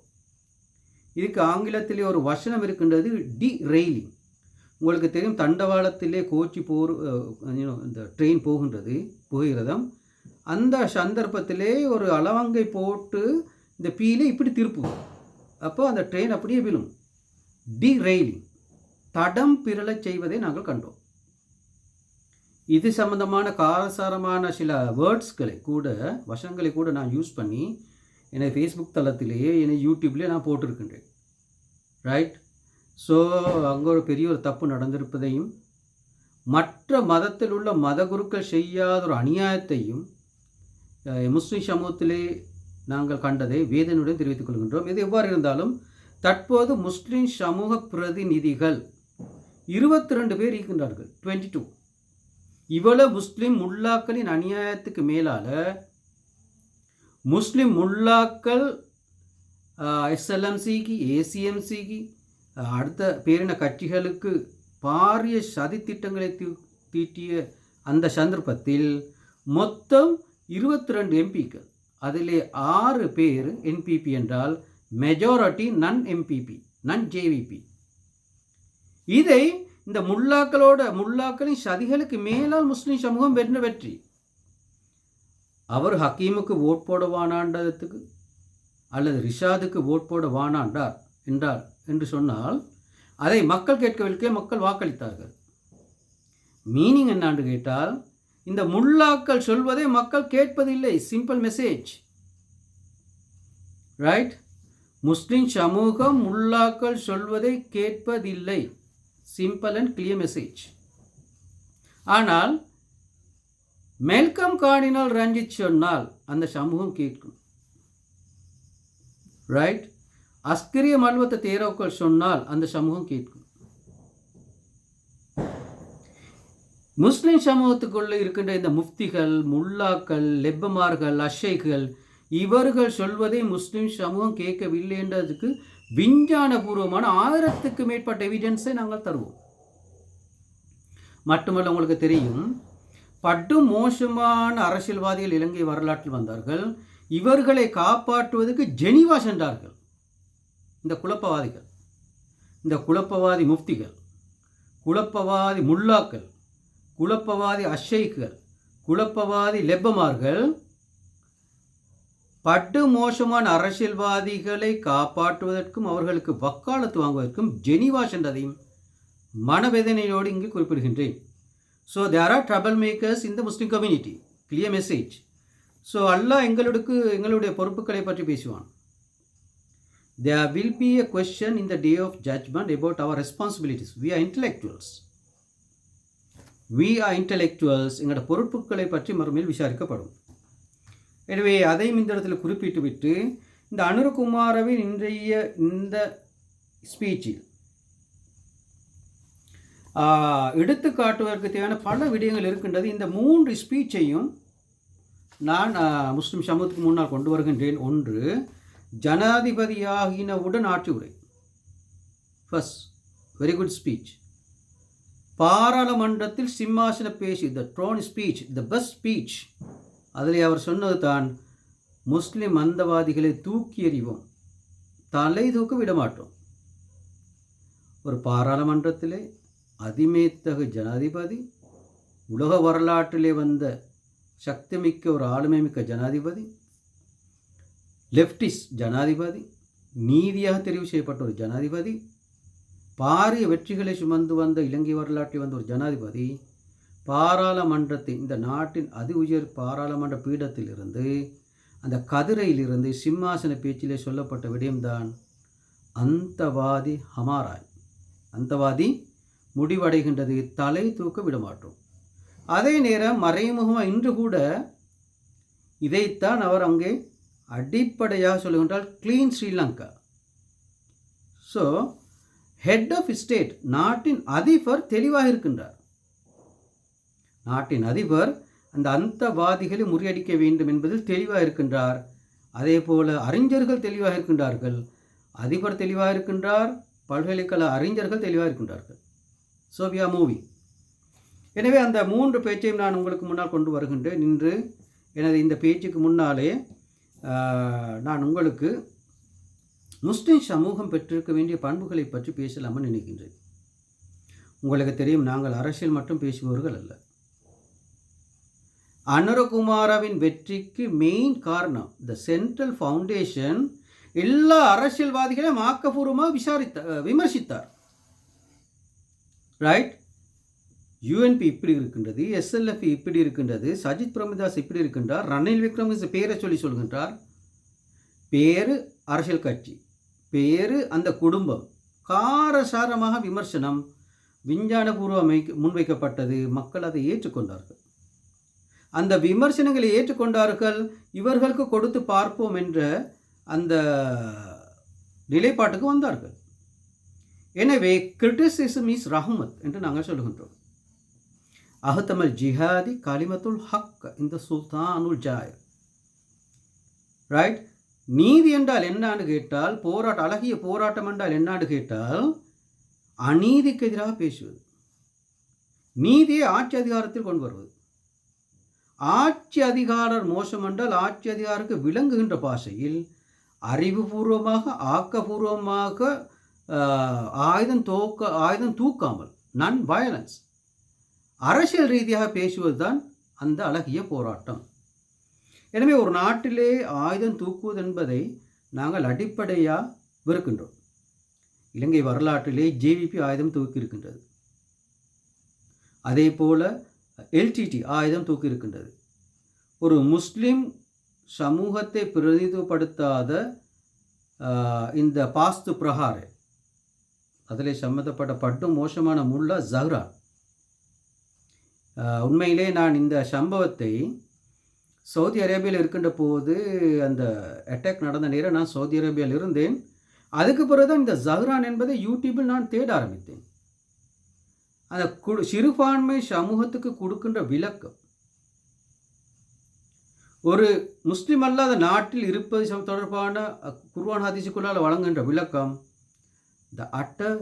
இதுக்கு ஆங்கிலத்திலே ஒரு வசனம் இருக்கின்றது, டி ரெயிலிங். உங்களுக்கு தெரியும், தண்டவாளத்திலே கோச்சி இந்த ட்ரெயின் போகிறதும் அந்த சந்தர்ப்பத்திலே ஒரு அளவங்கை போட்டு இந்த பீலை இப்படி திருப்புவோம். அப்போ அந்த ட்ரெயின் அப்படியே விழும். டி ரெயிலிங், தடம் பிறளச் செய்வதை நாங்கள் கண்டோம். இது சம்பந்தமான காரசாரமான சில வேர்ட்ஸ்களை கூட, வசனங்களை கூட நான் யூஸ் பண்ணி என்னை ஃபேஸ்புக் தளத்திலேயே என்னை யூடியூப்லேயே நான் போட்டிருக்கின்றேன். ரைட்? ஸோ அங்கே ஒரு பெரிய ஒரு தப்பு நடந்திருப்பதையும், மற்ற மதத்தில் உள்ள மத குருக்கள் செய்யாத ஒரு அநியாயத்தையும் முஸ்லிம் சமூகத்திலே நாங்கள் கண்டதை வேதனையுடன் தெரிவித்துக் கொள்கின்றோம். இது எவ்வாறு இருந்தாலும் தற்போது முஸ்லிம் சமூக பிரதிநிதிகள் 22 பேர் இருக்கின்றார்கள். 22. இவ்வளவு முஸ்லிம் முல்லாக்களின் அநியாயத்துக்கு மேலால முஸ்லிம் முல்லாக்கள் எஸ்எல்எம்சிக்கு, ஏசிஎம்சிக்கு, அடுத்த பேரின கட்சிகளுக்கு பாரிய சதி திட்டங்களை தீட்டிய அந்த சந்தர்ப்பத்தில் மொத்தம் 22 எம்பிக்கள், அதிலே 6 பேர் என்பிபி என்றால் மெஜாரிட்டி நன் எம்பிபி, நன் ஜேவிபி. இதை இந்த முல்லாக்களின் சதிகளுக்கு மேலால் முஸ்லிம் சமூகம் வென்ற வெற்றி. அவர் ஹக்கீமுக்கு ஓட் போட வானாண்டதுக்கு அல்லது ரிஷாதுக்கு ஓட் போட வானாண்டார் என்று சொன்னால் அதை மக்கள் கேட்கவில்லை, மக்கள் வாக்களித்தார்கள். மீனிங் என்னான்னு கேட்டால், இந்த முல்லாக்கள் சொல்வதை மக்கள் கேட்பதில்லை. Simple message. ரைட்? முஸ்லிம் சமூகம் முல்லாக்கள் சொல்வதை கேட்பதில்லை. Simple and clear message. ஆனால் மெல்கம் கார்டினல் ரஞ்சித் சொன்னால் அந்த சமூகம் கேட்கும். ரைட்? அஸ்கிரிய மல்வத்த தேரோக்கள் சொன்னால் அந்த சமூகம் கேட்கும். முஸ்லிம் சமூகத்துக்குள்ளே இருக்கின்ற இந்த முஃப்திகள், முல்லாக்கள், லெப்பமார்கள், அஷைகள் இவர்கள் சொல்வதை முஸ்லிம் சமூகம் கேட்கவில்லை என்றதுக்கு விஞ்ஞானபூர்வமான 1000க்கு மேற்பட்ட எவிடன்ஸை நாங்கள் தருவோம். மட்டுமல்ல, உங்களுக்கு தெரியும், படு மோசமான அரசியல்வாதிகள் இலங்கை வரலாற்றில் வந்தார்கள். இவர்களை காப்பாற்றுவதற்கு ஜெனீவா சென்றார்கள். இந்த குழப்பவாதிகள், இந்த குழப்பவாதி முஃப்திகள், குழப்பவாதி முல்லாக்கள், குழப்பவாதி அஷைக்குகள், குழப்பவாதி லெப்பமார்கள் படு மோசமான அரசியல்வாதிகளை காப்பாற்றுவதற்கும் அவர்களுக்கு வக்காலத்து வாங்குவதற்கும் ஜெனீவா சென்றதையும் மனவேதனையோடு இங்கு குறிப்பிடுகின்றேன். So there are trouble makers in the Muslim community. Clear message. So அல்லாஹ் எங்களுடைய பொறுப்புகளை பற்றி பேசுவான். There will be a question in the day of judgment about our responsibilities. We are intellectuals. எங்களோட பொறுப்புகளை பற்றி மறுமையில் விசாரிக்கப்படும். எனவே அதையும் இந்த இடத்துல குறிப்பிட்டு விட்டு, இந்த அனுரகுமாரவின் இன்றைய இந்த ஸ்பீச்சில் எடுத்து காட்டுவதற்கு தேவையான பல விடயங்கள் இருக்கின்றது. இந்த 3 ஸ்பீச்சையும் நான் முஸ்லிம் சமூகத்துக்கு முன்னால் கொண்டு வருகின்றேன். ஒன்று, ஜனாதிபதியாகினவுடன் ஆட்சி உரை. First, very good speech. பாராளுமன்றத்தில் சிம்மாசன பேச்சு, the throne speech, the best speech. அதில் அவர் சொன்னது தான், முஸ்லிம் மந்தவாதிகளை தூக்கி எறிவோம், தலை தூக்க விடமாட்டோம். ஒரு பாராளுமன்றத்திலே அதிமேத்தகு ஜனாதிபதி, உலக வரலாற்றிலே வந்த சக்திமிக்க ஒரு ஆளுமை மிக்க ஜனாதிபதி, லெப்டிஸ்ட் ஜனாதிபதி, நீதியாக தெரிவு செய்யப்பட்ட ஒரு ஜனாதிபதி, பாரிய வெற்றிகளை சுமந்து வந்த இலங்கை வரலாற்றில் வந்த ஒரு ஜனாதிபதி, பாராளுமன்றத்தின், இந்த நாட்டின் அதி உயர் பாராளுமன்ற பீடத்திலிருந்து, அந்த கதிரையிலிருந்து சிம்மாசன பேச்சிலே சொல்லப்பட்ட விடயம்தான், அந்தவாதி ஹமாராய், அந்தவாதி முடிவடைகின்றது, தலை தூக்க விடமாட்டோம். அதே நேரம் மறைமுகமாக இன்று கூட இதைத்தான் அவர் அங்கே அடிப்படையாக சொல்லுகின்றால், clean Sri Lanka. So head of state, நாட்டின் அதிபர் தெளிவாக இருக்கின்றார். நாட்டின் அதிபர் அந்த அந்தவாதிகளை முறியடிக்க வேண்டும் என்பதில் தெளிவாக இருக்கின்றார். அதே போல அறிஞர்கள் தெளிவாக இருக்கின்றார்கள், அதிபர் தெளிவாக இருக்கின்றார், பல்கலைக்கழக அறிஞர்கள் தெளிவாக இருக்கின்றார்கள். So we are moving. எனவே அந்த 3 பேச்சையும் நான் உங்களுக்கு முன்னால் கொண்டு வருகின்றேன். இன்று எனது இந்த பேச்சுக்கு முன்னாலே நான் உங்களுக்கு முஸ்லிம் சமூகம் பெற்றிருக்க வேண்டிய பண்புகளை பற்றி பேசலாம்னு நினைக்கின்றேன். உங்களுக்கு தெரியும், நாங்கள் அரசியல் மட்டும் பேசுபவர்கள் அல்ல. அனுரகுமாரவின் வெற்றிக்கு மெயின் காரணம், த சென்ட்ரல் ஃபவுண்டேஷன், எல்லா அரசியல்வாதிகளையும் ஆக்கப்பூர்வமாக விமர்சித்தார். ரைட்? யூஎன்பி இப்படி இருக்கின்றது, எஸ்எல்எஃப் இப்படி இருக்கின்றது, சஜித் பிரேமதாஸ் இப்படி இருக்கின்றார், ரணில் விக்ரமசிங்கே பேரை சொல்கின்றார். பேரு அரசியல் கட்சி, பேரு அந்த குடும்பம், காரசாரமாக விமர்சனம், விஞ்ஞானபூர்வமாக முன்வைக்கப்பட்டது. மக்கள் அதை ஏற்றுக்கொண்டார்கள். அந்த விமர்சனங்களை ஏற்றுக்கொண்டார்கள். இவர்களுக்கு கொடுத்து பார்ப்போம் என்ற அந்த நிலைப்பாட்டுக்கு வந்தார்கள். எனவே கிரிட்டிசிசம் இஸ் ரஹ்மத் என்று நாங்கள் சொல்லுகின்றோம். அஹ்தமல் ஜிஹாதி கலிமத்துல் ஹக் இந்த சுல்தானுல் ஜாயிர். ரைட்? நீதி என்றால் என்னான்னு கேட்டால், அழகிய போராட்டம் என்றால் என்னான்னு கேட்டால், அநீதிக்கு எதிராக பேசுவது, நீதியை ஆட்சி அதிகாரத்தில் கொண்டு வருவது. ஆட்சி அதிகாரர் மோசம் என்றால் ஆட்சி அதிகாருக்கு விளங்குகின்ற பாஷையில் அறிவுபூர்வமாக, ஆக்கப்பூர்வமாக, ஆயுதம் தூக்காமல், நான் வயலன்ஸ், அரசியல் ரீதியாக பேசுவது தான் அந்த அழகிய போராட்டம். எனவே ஒரு நாட்டிலே ஆயுதம் தூக்குவது என்பதை நாங்கள் அடிப்படையாக வெறுக்கின்றோம். இலங்கை வரலாற்றிலே ஜேவிபி ஆயுதம் தூக்கி இருக்கின்றது. அதே போல் எல்டிடி ஆயுதம் தூக்கி இருக்கின்றது. ஒரு முஸ்லிம் சமூகத்தை பிரதிநிதித்துவப்படுத்தாத இந்த பாஸ்து பிரகாரே அதில் சம்மந்தப்பட்ட பட்டும் மோசமான முல்லா ஜஹ்ரா. உண்மையிலே நான் இந்த சம்பவத்தை சவுதி அரேபியாவில் இருக்கின்ற போது, அந்த அட்டாக் நடந்த நேரம் நான் சவுதி அரேபியாவில் இருந்தேன். அதுக்கு பிறகுதான் இந்த ஜஹ்ரான் என்பதை யூடியூபில் நான் தேட ஆரம்பித்தேன். அந்த சிறுபான்மை சமூகத்துக்கு கொடுக்கின்ற விளக்கம், ஒரு முஸ்லிம் அல்லாத நாட்டில் இருப்பது தொடர்பான குர்ஆன் ஹதீஸுக்குள்ளால் வழங்குகின்ற விளக்கம், the utter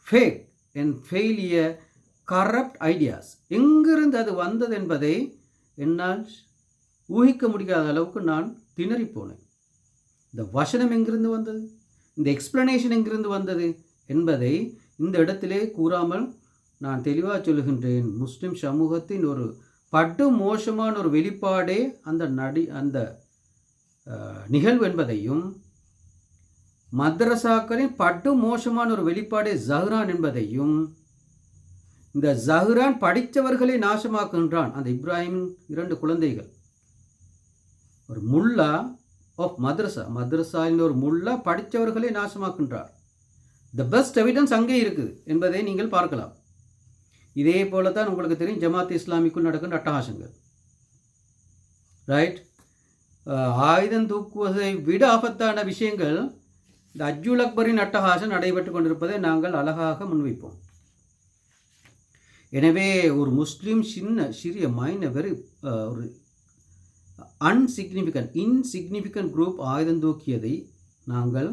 fake and failure corrupt ideas. எங்கிருந்து அது வந்தது என்பதை என்னால் ஊகிக்க முடியாத அளவுக்கு நான் திணறி போனேன். இந்த வசனம் எங்கிருந்து வந்தது, இந்த எக்ஸ்பிளனேஷன் எங்கிருந்து வந்தது என்பதை இந்த இடத்திலே கூறாமல் நான் தெளிவாக சொல்லுகின்றேன். முஸ்லிம் சமூகத்தின் ஒரு படு மோசமான ஒரு வெளிப்பாடே அந்த நிகழ்வு என்பதையும், மദ്രസാக்களின் படு மோசமான ஒரு வெளிப்பாடே ஜஹ்ரான் என்பதையும், இந்த ஜஹ்ரான் படித்தவர்களை நாசமாக்குகின்றான். அந்த இப்ராஹிமின் 2 குழந்தைகள், ஒரு முல்லா ஆஃப் மദ്രസാவின் ஒரு முல்லா படித்தவர்களை நாசமாக்குகின்றார். த பெஸ்ட் எவிடன்ஸ் அங்கே இருக்குது என்பதை நீங்கள் பார்க்கலாம். இதே போல தான் உங்களுக்கு தெரியும் ஜமாத் இஸ்லாமிக்குள் நடக்கின்ற அட்டகாசங்கள். ரைட்? ஆயுதம் தூக்குவதை விட ஆபத்தான விஷயங்கள் இந்த அஜ்ஜுல் அக்பரின் அட்டகாசம் நடைபெற்று கொண்டிருப்பதை நாங்கள் அழகாக முன்வைப்போம். எனவே ஒரு முஸ்லீம் சிறிய வெரி ஒரு இன்சிக்னிஃபிகண்ட் குரூப் ஆயுதம் தூக்கியதை நாங்கள்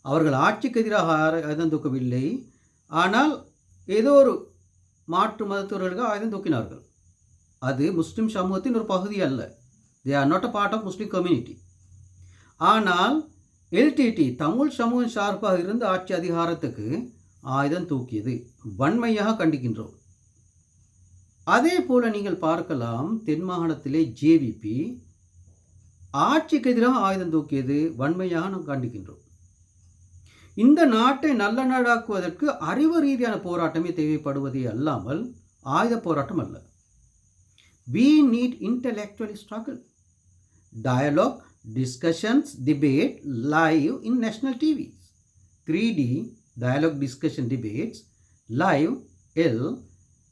அவர்கள் ஆட்சிக்கு எதிராக ஆயுதம் தூக்கவில்லை, ஆனால் ஏதோ ஒரு மாற்று மதத்தவர்களுக்கு ஆயுதம் தூக்கினார்கள். அது முஸ்லீம் சமூகத்தின் ஒரு பகுதி அல்ல. They are not a part of Muslim community. ஆனால் எல்டிடி தமிழ் சமூகம் சார்பாக இருந்து ஆட்சி அதிகாரத்துக்கு ஆயுதம் தூக்கியது வன்மையாக கண்டிக்கின்றோம். அதே போல நீங்கள் பார்க்கலாம், தென் மாகாணத்திலே ஜேவிபி ஆட்சிக்கு எதிராக ஆயுதம் தூக்கியது வன்மையாக நாம் கண்டிக்கின்றோம். இந்த நாட்டை நல்ல நாடாக்குவதற்கு அறிவு ரீதியான போராட்டமே தேவைப்படுவதே அல்லாமல் ஆயுத போராட்டம் அல்ல. We need intellectual struggle, dialogue, discussions, debate live in national TVs, 3D dialogue discussion debates live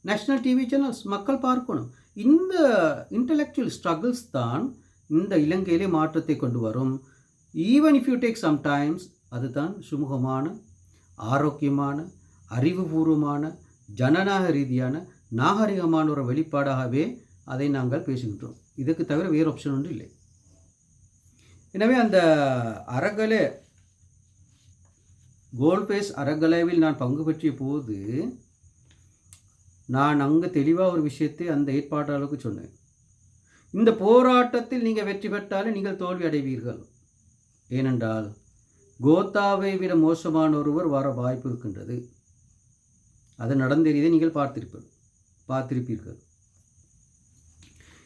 national TV channels மக்கள் பார்க்கணும். இந்த இன்டலெக்சுவல் ஸ்ட்ரகிள்ஸ் தான் இந்த இலங்கையிலே மாற்றத்தை கொண்டு வரும். Even if you take sometimes அதுதான் சுமூகமான, ஆரோக்கியமான, அறிவுபூர்வமான, ஜனநாயக ரீதியான, நாகரிகமான ஒரு வெளிப்பாடாகவே அதை நாங்கள் பேசுகின்றோம். இதுக்கு தவிர வேறு ஆப்ஷன் ஒன்றும் இல்லை. எனவே அந்த அறகலை கோல்பேஸ் அறகலைவில் நான் பங்கு பெற்றிய போது நான் அங்கு தெளிவாக ஒரு விஷயத்தை அந்த ஏற்பாட்டாளருக்கு சொன்னேன். இந்த போராட்டத்தில் நீங்கள் வெற்றி பெற்றாலே நீங்கள் தோல்வி அடைவீர்கள். ஏனென்றால் கோத்தாவை விட மோசமான ஒருவர் வர வாய்ப்பு இருக்கின்றது. அது நடந்தேறியதை நீங்கள் பார்த்திருப்பீர்கள்.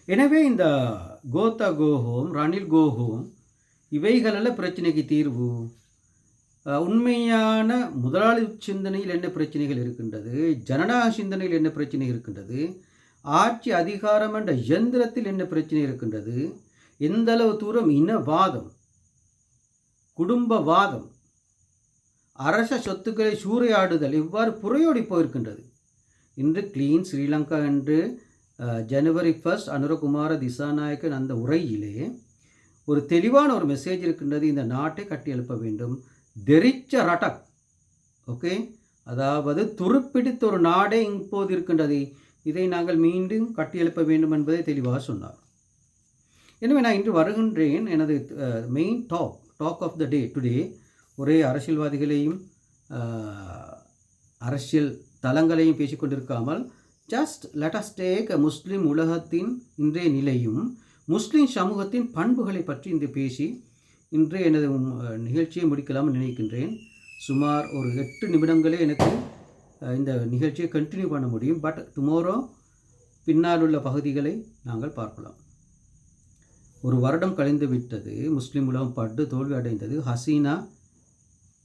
எனவே இந்த கோத்தா கோஹோம், ரணில் கோஹோம் இவைகளல்ல பிரச்சனைக்கு தீர்வு. உண்மையான முதலாளி சிந்தனையில் என்ன பிரச்சனைகள் இருக்கின்றது, ஜனநாயக சிந்தனையில் என்ன பிரச்சனை இருக்கின்றது, ஆட்சி அதிகாரம் என்ற இயந்திரத்தில் என்ன பிரச்சனை இருக்கின்றது, எந்த அளவு தூரம் இனவாதம், குடும்பவாதம், அரச சொத்துக்களை சூறையாடுதல் இவ்வாறு புறையோடி போயிருக்கின்றது. இன்று கிளீன் ஸ்ரீலங்கா என்று ஜனவரி 1 அனுரகுமார திசாநாயக்கன் அந்த உரையிலே ஒரு தெளிவான ஒரு மெசேஜ் இருக்கின்றது. இந்த நாட்டை கட்டியெழுப்ப வேண்டும். தெரிச்ச ரட்டக், ஓகே, அதாவது துருப்பிடித்த ஒரு நாடே இப்போது இருக்கின்றது. இதை நாங்கள் மீண்டும் கட்டியெழுப்ப வேண்டும் என்பதை தெளிவாக சொன்னார். எனவே நான் இன்று வருகின்றேன். எனது main talk of the day today ஒரே அரசியல்வாதிகளையும் அரசியல் தளங்களையும் பேசிக்கொண்டிருக்காமல் just let us take Muslim உலகத்தின் இன்றைய நிலையும் முஸ்லீம் சமூகத்தின் பண்புகளை பற்றி இன்று பேசி இன்று எனது நிகழ்ச்சியை முடிக்கலாம் நினைக்கின்றேன். சுமார் ஒரு 8 நிமிடங்களே எனக்கு இந்த நிகழ்ச்சியை கண்டினியூ பண்ண முடியும். பட் டுமாரோ பின்னால் உள்ள பகுதிகளை நாங்கள் பார்க்கலாம். ஒரு வருடம் கழிந்து விட்டது. முஸ்லீம் உலகம் பட்டு தோல்வி அடைந்தது. ஹசீனா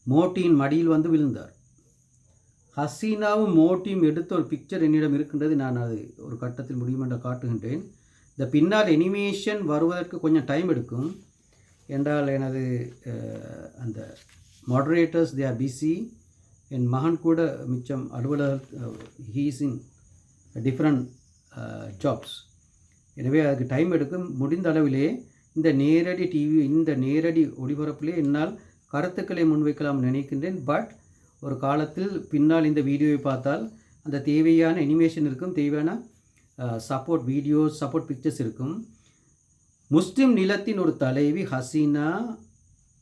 மோட்டியின் மடியில் வந்து விழுந்தார். ஹசீனாவும் மோட்டியும் எடுத்த ஒரு பிக்சர் என்னிடம் இருக்கின்றது. நான் அது ஒரு கட்டத்தில் முடியும் என்று காட்டுகின்றேன். இந்த பின்னால் அனிமேஷன் வருவதற்கு கொஞ்சம் டைம் எடுக்கும் என்றால் எனது அந்த மாடரேட்டர்ஸ் தே ஆர் பிஸி. என் மகன் கூட மிச்சம் அலுவலக ஹீஸ் இன் டிஃப்ரெண்ட் ஜாப்ஸ். எனவே அதுக்கு டைம் எடுக்கும். முடிந்த அளவிலே இந்த நேரடி ஒளிபரப்பிலே என்னால் கருத்துக்களை முன்வைக்கலாம் நினைக்கின்றேன். பட் ஒரு காலத்தில் பின்னால் இந்த வீடியோவை பார்த்தால் அந்த தேவையான அனிமேஷன் இருக்கும், தேவையான சப்போர்ட் வீடியோஸ், சப்போர்ட் பிக்சர்ஸ் இருக்கும். முஸ்லிம் நிலத்தின் ஒரு தலைவி ஹசீனா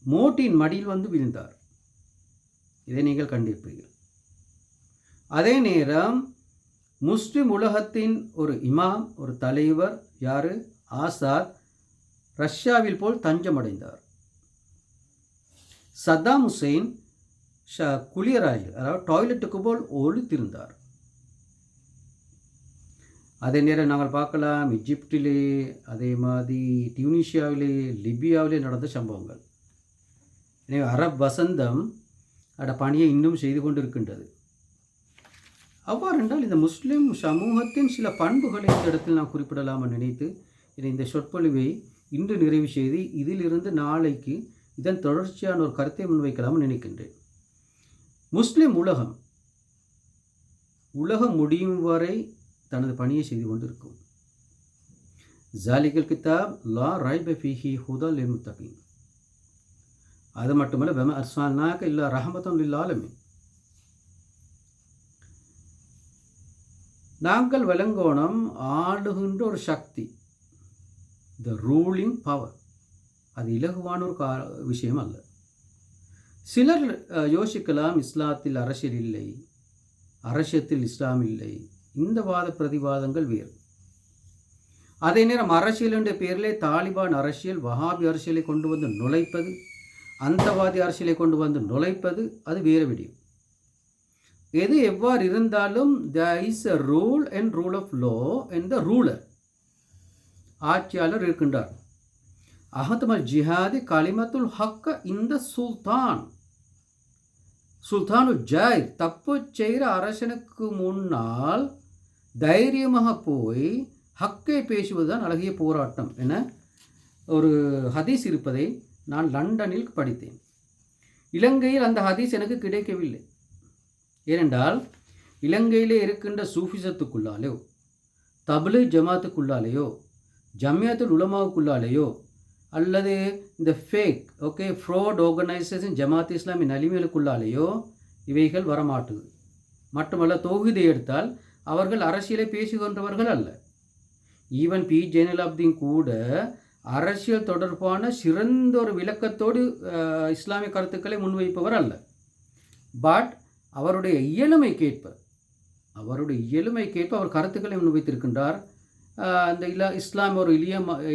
மோட்டியின் மடியில் வந்து விழுந்தார். இதை நீங்கள் கண்டிருப்பீர்கள். அதே நேரம் முஸ்லிம் உலகத்தின் ஒரு இமாம், ஒரு தலைவர் யார், ஆசாத், ரஷ்யாவில் போல் தஞ்சமடைந்தார். சத்தாம் ஹுசைன் குளியராயில், அதாவது டாய்லெட்டுக்கு போல் ஒழித்திருந்தார். அதே நேரம் நாங்கள் பார்க்கலாம் எஜிப்டிலே, அதே மாதிரி டியூனிஷியாவிலே, லிபியாவிலே நடந்த சம்பவங்கள். எனவே அரப் வசந்தம் பணியை இன்னும் செய்து கொண்டிருக்கின்றது. அவ்வாறு என்றால் இந்த முஸ்லிம் சமூகத்தின் சில பண்புகளை இந்த இடத்தில் நான் குறிப்பிடலாமல் நினைத்து இந்த சொற்பொழிவை இன்று நிறைவு செய்து இதிலிருந்து நாளைக்கு இதன் தொடர்ச்சியான ஒரு கருத்தை முன்வைக்கலாமல் நினைக்கின்றேன். முஸ்லிம் உலகம் முடியும் வரை தனது பணியை செய்து கொண்டிருக்கும். ஜாலிகல் கிதாப் லா ரைப ஃபீஹி ஹுதல் லில் முத்தகீன். அது மட்டுமல்ல, வெம அர்சால்னாக இல்லா ரஹமத்துன் லில் ஆலமீன். நாங்கள் விளங்கோணம் ஆளுகின்ற ஒரு சக்தி, த ரூலிங் பவர், அது இலகுவான ஒரு விஷயம் அல்ல. சிலர் யோசிக்கலாம், இஸ்லாத்தில் அரசியல் இல்லை, அரசியத்தில் இஸ்லாம் இல்லை. இந்த வாத பிரதிவாதங்கள் வேறு. அதே நேரம் அரசியல் என்ற பெயரிலே தாலிபான் அரசியல், வஹாபி அரசியலை கொண்டு வந்து நுழைப்பது, அந்தவாதி அரசியலை கொண்டு வந்து நுழைப்பது, அது வேறு விடியும். எது எவ்வாறு இருந்தாலும் there is a rule and rule of law and the ruler, ஆட்சியாளர் இருக்கின்றார். அஹ்மல் ஜிஹாதி கலிமத்துல் ஹக்க இந்த சுல்தான், சுல்தானு ஜாயிர், தப்பு செய்கிற அரசனுக்கு முன்னால் தைரியமாக போய் ஹக்கை பேசுவதுதான் அழகிய போராட்டம் என ஒரு ஹதீஸ் இருப்பதை நான் லண்டனில் படித்தேன். இலங்கையில் அந்த ஹதீஸ் எனக்கு கிடைக்கவில்லை. ஏனென்றால் இலங்கையிலே இருக்கின்ற சூஃபிசத்துக்குள்ளாலேயோ, தப்லீக் ஜமாத்துக்குள்ளாலேயோ, ஜமியத்துல் உலமாவுக்குள்ளாலேயோ, அல்லது இந்த ஃபேக் ஃப்ராட் ஆர்கனைசேஷன் ஜமாத் இஸ்லாமின் அலிமைகளுக்குள்ளாலேயோ இவைகள் வரமாட்டுது. மட்டுமல்ல, தௌஹீதை எடுத்தால் அவர்கள் அரசியலை பேசுகின்றவர்கள் அல்ல. ஈவன் பி ஜெயலலிதாப்தீன் கூட அரசியல் தொடர்பான சிறந்த ஒரு விளக்கத்தோடு இஸ்லாமிய கருத்துக்களை முன்வைப்பவர் அல்ல. பட் அவருடைய இயலுமைக்கேற்ப அவர் கருத்துக்களை முன்வைத்திருக்கின்றார். அந்த இஸ்லாம் ஒரு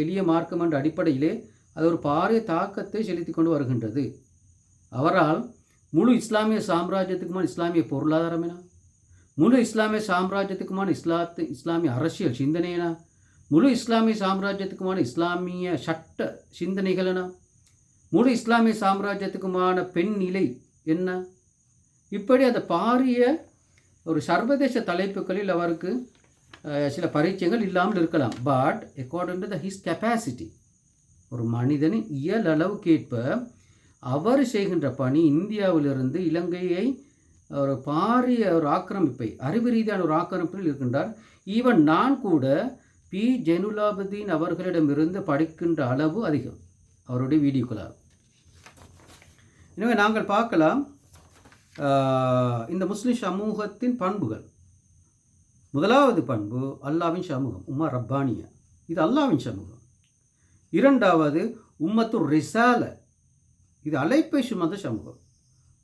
எளிய மார்க்கம் என்ற அடிப்படையிலே அது ஒரு பாரிய தாக்கத்தை செலுத்தி கொண்டு வருகின்றது. அவரால் முழு இஸ்லாமிய சாம்ராஜ்யத்துக்குமான இஸ்லாமிய பொருளாதாரம் என, முழு இஸ்லாமிய சாம்ராஜ்யத்துக்குமான இஸ்லாமிய அரசியல் சிந்தனை என, முழு இஸ்லாமிய சாம்ராஜ்யத்துக்குமான இஸ்லாமிய சட்ட சிந்தனைகள் என, முழு இஸ்லாமிய சாம்ராஜ்யத்துக்குமான பெண் நிலை என்ன, இப்படி அந்த பாரிய ஒரு சர்வதேச தலைப்புகளில் அவருக்கு சில பரிச்சயங்கள் இல்லாமல் இருக்கலாம். But according to his capacity, ஒரு மனிதனின் இயலளவுக்கேற்ப அவர் செய்கின்ற பணி இந்தியாவிலிருந்து இலங்கையை ஒரு பாரிய ஒரு ஆக்கிரமிப்பை, அறிவு ரீதியான ஒரு ஆக்கிரமிப்பில் இருக்கின்றார். ஈவன் நான் கூட பி ஜெயலலிதாபுதீன் அவர்களிடமிருந்து படிக்கின்ற அளவு அதிகம் அவருடைய வீடியோக்களாக. எனவே நாங்கள் பார்க்கலாம் இந்த முஸ்லிம் சமூகத்தின் பண்புகள். முதலாவது பண்பு அல்லாவின் சமூகம், உம்மா ரப்பானியா, இது அல்லாவின் சமூகம். இரண்டாவது உம்மத்து ரிசால, இது அழைப்பை சுமந்த சமூகம்.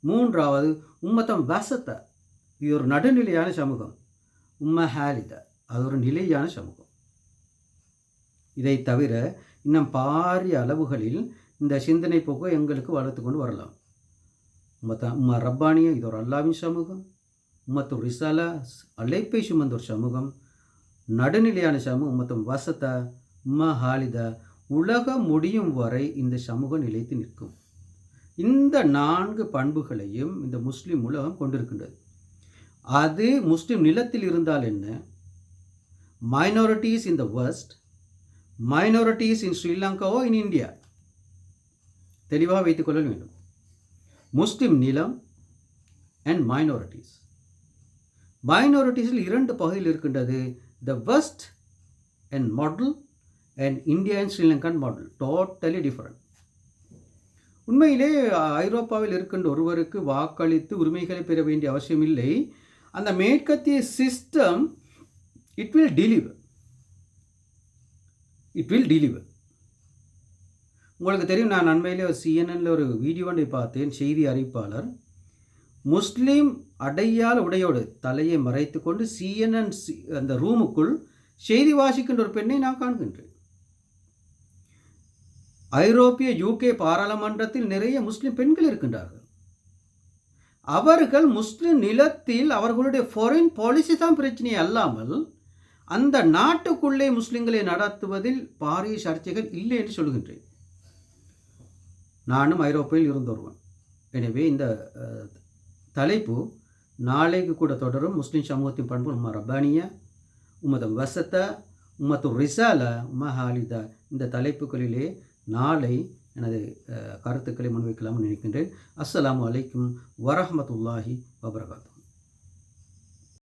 மூன்றாவது உம்மத்தம் வசத்த, இது ஒரு நடுநிலையான சமூகம். உம்ம ஹாலித, அது ஒரு நிலையான சமூகம். இதை தவிர இன்னும் பாரிய அளவுகளில் இந்த சிந்தனை போக்கு எங்களுக்கு வளர்த்து கொண்டு வரலாம். உம்மா ரப்பானியா, இது ஒரு அல்லாவின் சமூகம். உம்மத்து ரிசாலா, அழைப்பை சுமந்த ஒரு சமூகம். நடுநிலையான சமூகம் உம்மத்தம் வசத்த, உம்மா ஹாலிதா, உலகம் முடியும் வரை இந்த சமூகம் நிலைத்து நிற்கும். இந்த 4 பண்புகளையும் இந்த முஸ்லீம் உலகம் கொண்டிருக்கின்றது. அது முஸ்லீம் நிலத்தில் இருந்தால் என்ன, minorities in the west, minorities in ஸ்ரீலங்காவோ இன் இந்தியா, தெளிவாக வைத்துக்கொள்ள வேண்டும். முஸ்லிம் நிலம் அண்ட் மைனாரிட்டிஸ். மைனாரிட்டிஸில் 2 பகுதியில் இருக்கின்றது. The west and model and India and Sri Lankan model, totally different. உண்மையிலே ஐரோப்பாவில் இருக்கின்ற ஒருவருக்கு வாக்களித்து உரிமைகளை பெற வேண்டிய அவசியம் இல்லை. அந்த மேற்கத்திய சிஸ்டம் இட் வில் டெலிவர். உங்களுக்கு தெரியும், நான் அண்மையிலே CNN ஒரு வீடியோ ஒன்றை பார்த்தேன். செய்தி அறிவிப்பாளர் முஸ்லீம் அடையாள உடையோடு தலையை மறைத்து கொண்டு CNN அந்த ரூமுக்குள் செய்தி வாசிக்கின்ற ஒரு பெண்ணை நான் காண்கின்றேன். ஐரோப்பிய UK பாராளுமன்றத்தில் நிறைய முஸ்லிம் பெண்கள் இருக்கின்றார்கள். அவர்கள் முஸ்லிம் நிலத்தில் அவர்களுடைய ஃபாரின் பாலிசி தான் பிரச்சனை அல்லாமல் அந்த நாட்டுக்குள்ளே முஸ்லிம்களை நடத்துவதில் பாரிய சர்ச்சைகள் இல்லை என்று சொல்கின்றேன். நானும் ஐரோப்பியில் இருந்து வருவேன். எனவே இந்த தலைப்பு நாளைக்கு கூட தொடரும். முஸ்லிம் சமூகத்தின் பண்பு உம்மா ரப்பானியா, உம்மதம் வசத்த, உம்மத்து ரிசாலா, உம்மா ஹாலிதா, இந்த தலைப்புகளிலே நாளை எனது கருத்துக்களை முன்வைக்கலாம்னு நினைக்கின்றேன். அஸ்ஸலாமு அலைக்கும் வரஹ்மத்துல்லாஹி வபரகாத்துஹு.